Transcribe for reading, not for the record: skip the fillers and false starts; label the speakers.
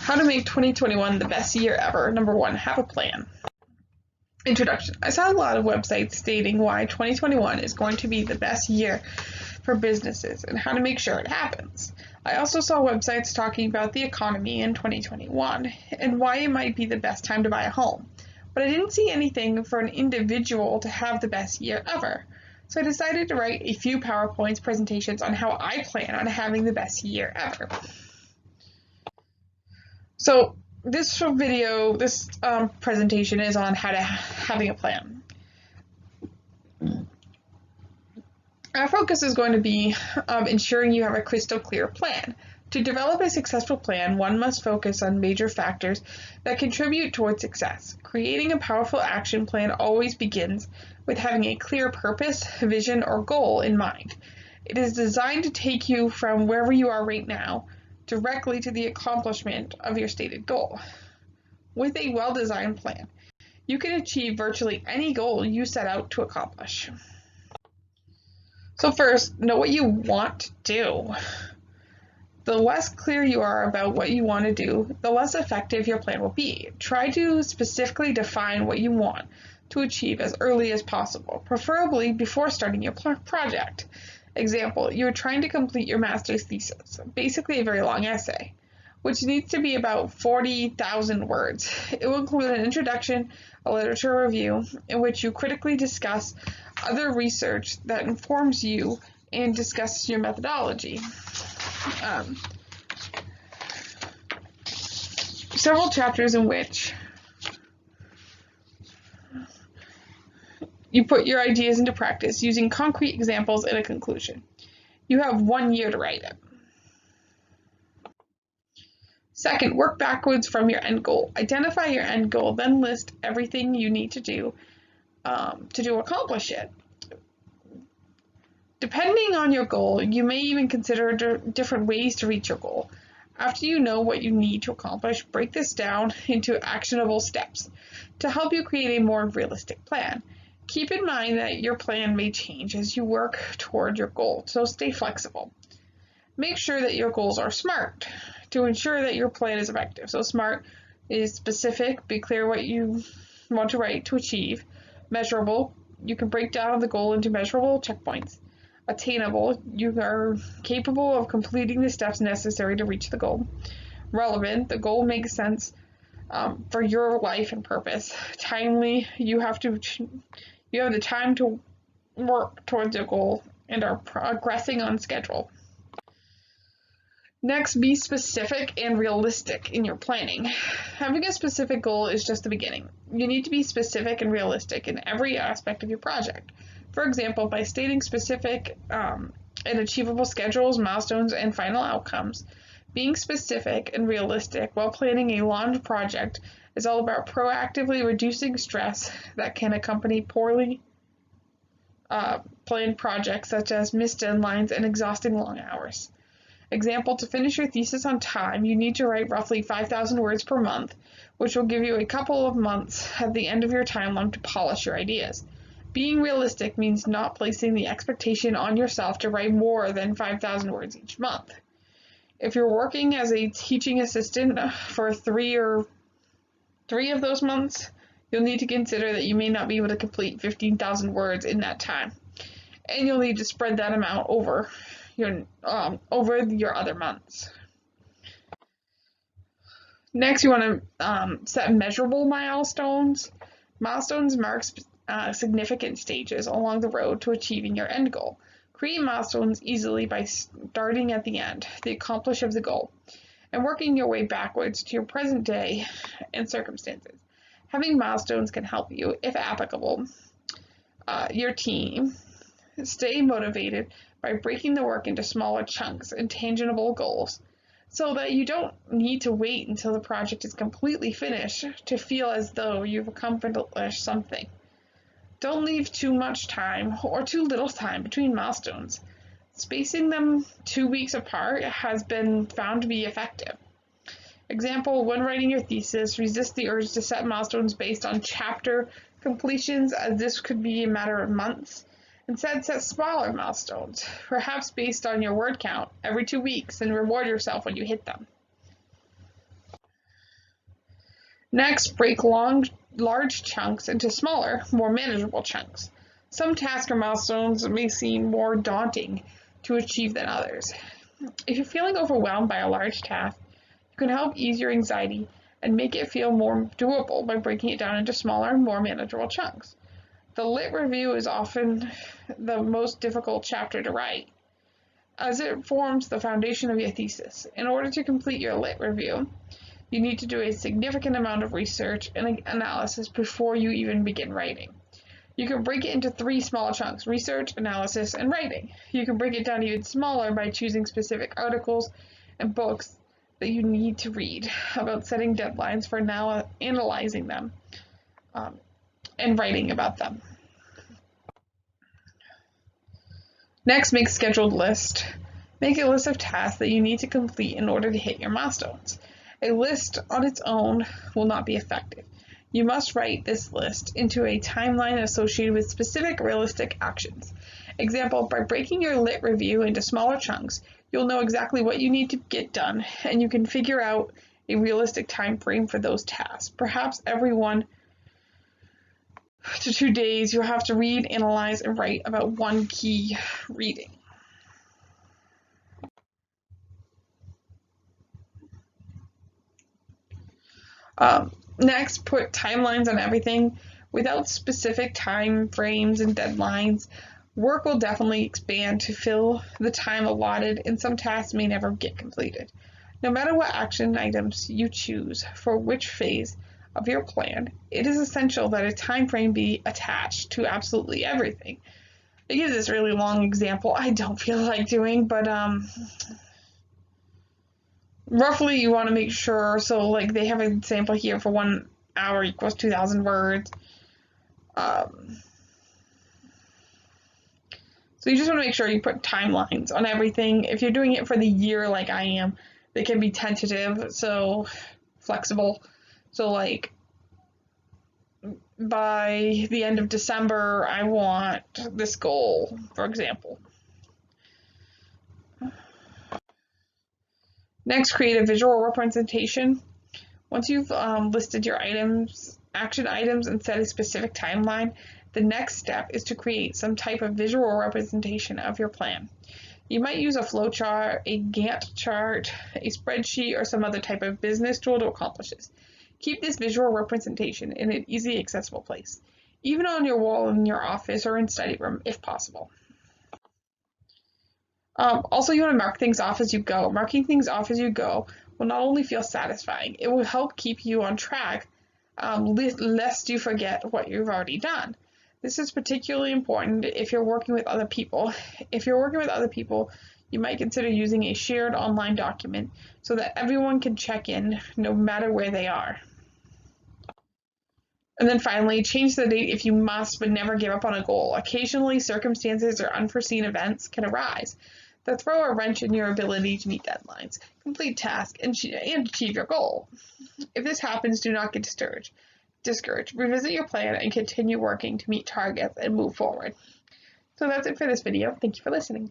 Speaker 1: How to make 2021 the best year ever. Number 1, have a plan. Introduction. I saw a lot of websites stating why 2021 is going to be the best year for businesses and how to make sure it happens. I also saw websites talking about the economy in 2021 and why it might be the best time to buy a home. But I didn't see anything for an individual to have the best year ever. So I decided to write a few PowerPoint presentations on how I plan on having the best year ever. So this presentation is on having a plan. Our focus is going to be ensuring you have a crystal clear plan. To develop a successful plan, one must focus on major factors that contribute towards success. Creating a powerful action plan always begins with having a clear purpose, vision, or goal in mind. It is designed to take you from wherever you are right now directly to the accomplishment of your stated goal. With a well-designed plan, you can achieve virtually any goal you set out to accomplish. So first, know what you want to do. The less clear you are about what you want to do, the less effective your plan will be. Try to specifically define what you want to achieve as early as possible, preferably before starting your project. Example, you're trying to complete your master's thesis, basically a very long essay, which needs to be about 40,000 words. It will include an introduction, a literature review, in which you critically discuss other research that informs you and discuss your methodology. Several chapters in which you put your ideas into practice using concrete examples and a conclusion. You have 1 year to write it. Second, work backwards from your end goal. Identify your end goal, then list everything you need to do to accomplish it. Depending on your goal, you may even consider different ways to reach your goal. After you know what you need to accomplish, break this down into actionable steps to help you create a more realistic plan. Keep in mind that your plan may change as you work toward your goal, so stay flexible. Make sure that your goals are SMART to ensure that your plan is effective. So SMART is specific, be clear what you want to write to achieve. Measurable, you can break down the goal into measurable checkpoints. Attainable, you are capable of completing the steps necessary to reach the goal. Relevant, the goal makes sense for your life and purpose. Timely, you have the time to work towards your goal and are progressing on schedule. Next, be specific and realistic in your planning. Having a specific goal is just the beginning. You need to be specific and realistic in every aspect of your project. For example, by stating specific and achievable schedules, milestones, and final outcomes. Being specific and realistic while planning a long project is all about proactively reducing stress that can accompany poorly planned projects such as missed deadlines and exhausting long hours. Example, to finish your thesis on time, you need to write roughly 5,000 words per month, which will give you a couple of months at the end of your timeline to polish your ideas. Being realistic means not placing the expectation on yourself to write more than 5,000 words each month. If you're working as a teaching assistant for three of those months, you'll need to consider that you may not be able to complete 15,000 words in that time, and you'll need to spread that amount over your other months. Next, you want to set measurable milestones. Milestones mark significant stages along the road to achieving your end goal. Create milestones easily by starting at the end, the accomplish of the goal, and working your way backwards to your present day and circumstances. Having milestones can help you, if applicable, your team stay motivated by breaking the work into smaller chunks and tangible goals, so that you don't need to wait until the project is completely finished to feel as though you've accomplished something. Don't leave too much time or too little time between milestones. Spacing them 2 weeks apart has been found to be effective. Example, when writing your thesis, resist the urge to set milestones based on chapter completions, as this could be a matter of months. Instead, set smaller milestones, perhaps based on your word count, every 2 weeks, and reward yourself when you hit them. Next, break large chunks into smaller, more manageable chunks. Some tasks or milestones may seem more daunting to achieve than others. If you're feeling overwhelmed by a large task, you can help ease your anxiety and make it feel more doable by breaking it down into smaller, more manageable chunks. The lit review is often the most difficult chapter to write, as it forms the foundation of your thesis. In order to complete your lit review, you need to do a significant amount of research and analysis before you even begin writing. You can break it into 3 small chunks: research, analysis, and writing. You can break it down even smaller by choosing specific articles and books that you need to read about setting deadlines for now analyzing them and writing about them. Next, make a scheduled list. Make a list of tasks that you need to complete in order to hit your milestones. A list on its own will not be effective. You must write this list into a timeline associated with specific realistic actions. Example, by breaking your lit review into smaller chunks, you'll know exactly what you need to get done, and you can figure out a realistic time frame for those tasks. Perhaps every 1 to 2 days, you'll have to read, analyze, and write about one key reading. Next, put timelines on everything. Without specific time frames and deadlines, work will definitely expand to fill the time allotted, and some tasks may never get completed. No matter what action items you choose for which phase of your plan, it is essential that a time frame be attached to absolutely everything. I give this really long example I don't feel like doing, but roughly you want to make sure, so like they have an example here for 1 hour equals 2,000 words. So you just want to make sure you put timelines on everything. If you're doing it for the year like I am, they can be tentative, so flexible. So like by the end of December, I want this goal, for example. Next, create a visual representation. Once you've listed your action items, and set a specific timeline, the next step is to create some type of visual representation of your plan. You might use a flowchart, a Gantt chart, a spreadsheet, or some other type of business tool to accomplish this. Keep this visual representation in an easily accessible place, even on your wall in your office or in study room if possible. Also, you want to mark things off as you go. Marking things off as you go will not only feel satisfying, it will help keep you on track, lest you forget what you've already done. This is particularly important if you're working with other people. If you're working with other people, you might consider using a shared online document so that everyone can check in no matter where they are. And then finally, change the date if you must, but never give up on a goal. Occasionally, circumstances or unforeseen events can arise that throw a wrench in your ability to meet deadlines, complete tasks, and achieve your goal. If this happens, do not get discouraged. Revisit your plan and continue working to meet targets and move forward. So that's it for this video. Thank you for listening.